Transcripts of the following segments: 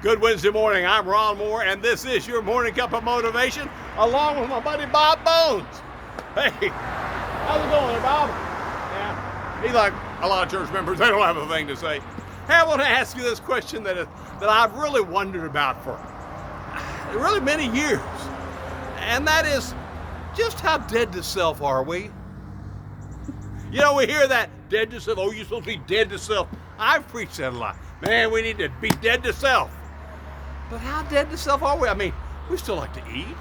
Good Wednesday morning. I'm Ron Moore, and this is your Morning Cup of Motivation, along with my buddy Bob Bones. Hey, how's it going there, Bob? Yeah, he's like a lot of church members. They don't have a thing to say. Hey, I want to ask you this question that I've really wondered about for really many years, and that is, just how dead to self are we? You know, we hear that, dead to self. Oh, you're supposed to be dead to self. I've preached that a lot. Man, we need to be dead to self. But how dead to self are we? I mean, we still like to eat.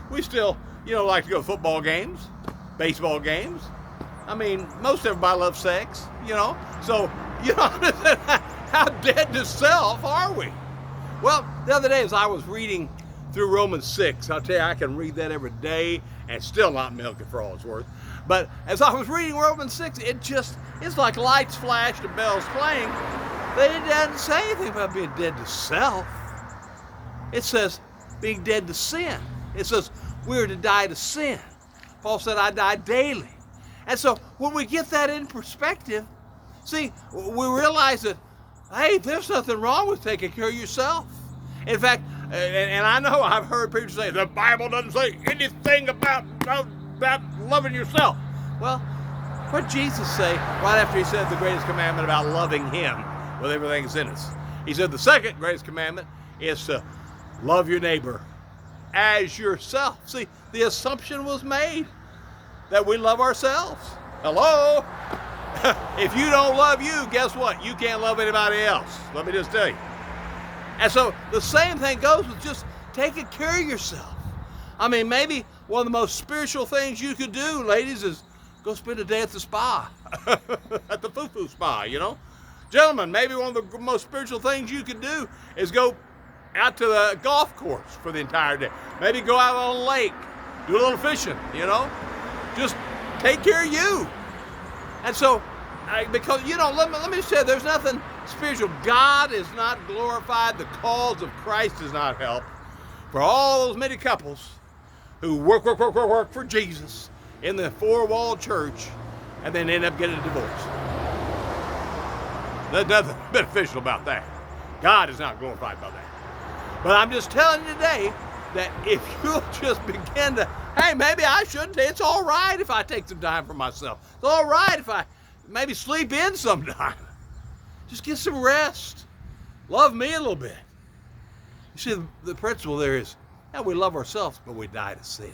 we still, like to go to football games, baseball games. I mean, most everybody loves sex, So, how dead to self are we? Well, the other day as I was reading through Romans 6, I'll tell you, I can read that every day and still not milk it for all it's worth. But as I was reading Romans 6, it's like lights flashed and bells playing. But it doesn't say anything about being dead to self. It says being dead to sin. It says we're to die to sin. Paul said, I die daily. And so when we get that in perspective, see, we realize that, hey, there's nothing wrong with taking care of yourself. In fact, and I know I've heard people say, the Bible doesn't say anything about loving yourself. Well, what did Jesus say right after he said the greatest commandment about loving him with everything that's in us? He said the second greatest commandment is to love your neighbor as yourself. See, the assumption was made that we love ourselves. Hello? If you don't love you, guess what? You can't love anybody else. Let me just tell you. And so the same thing goes with just taking care of yourself. I mean, maybe one of the most spiritual things you could do, ladies, is go spend a day at the spa, at the foo-foo spa, Gentlemen, maybe one of the most spiritual things you could do is go out to the golf course for the entire day. Maybe go out on a lake, do a little fishing, Just take care of you. And so, because, let me say, there's nothing spiritual. God is not glorified. The cause of Christ does not help. For all those many couples who work for Jesus in the four-walled church and then end up getting a divorce. There's nothing beneficial about that. God is not glorified by that. But I'm just telling you today that if you'll just begin to, hey, maybe I shouldn't. It's all right if I take some time for myself. It's all right if I maybe sleep in sometime. Just get some rest. Love me a little bit. You see, the principle there is, we love ourselves, but we die to sin.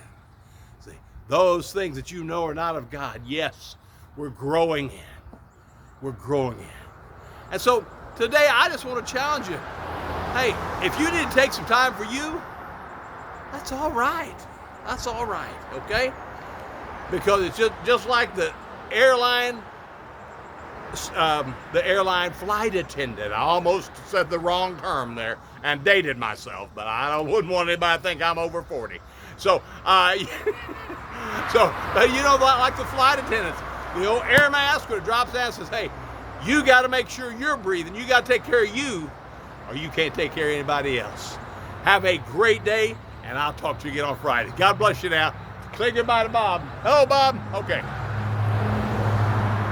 See, those things that are not of God, yes, we're growing in. We're growing in. And so today I just want to challenge you. Hey, if you need to take some time for you, that's all right. That's all right, okay? Because it's just like the airline flight attendant. I almost said the wrong term there and dated myself, but I wouldn't want anybody to think I'm over 40. So, like the flight attendants, the old air mask when it drops down says, hey, you got to make sure you're breathing. You got to take care of you, or you can't take care of anybody else. Have a great day, and I'll talk to you again on Friday. God bless you now. Say goodbye to Bob. Hello, Bob. Okay.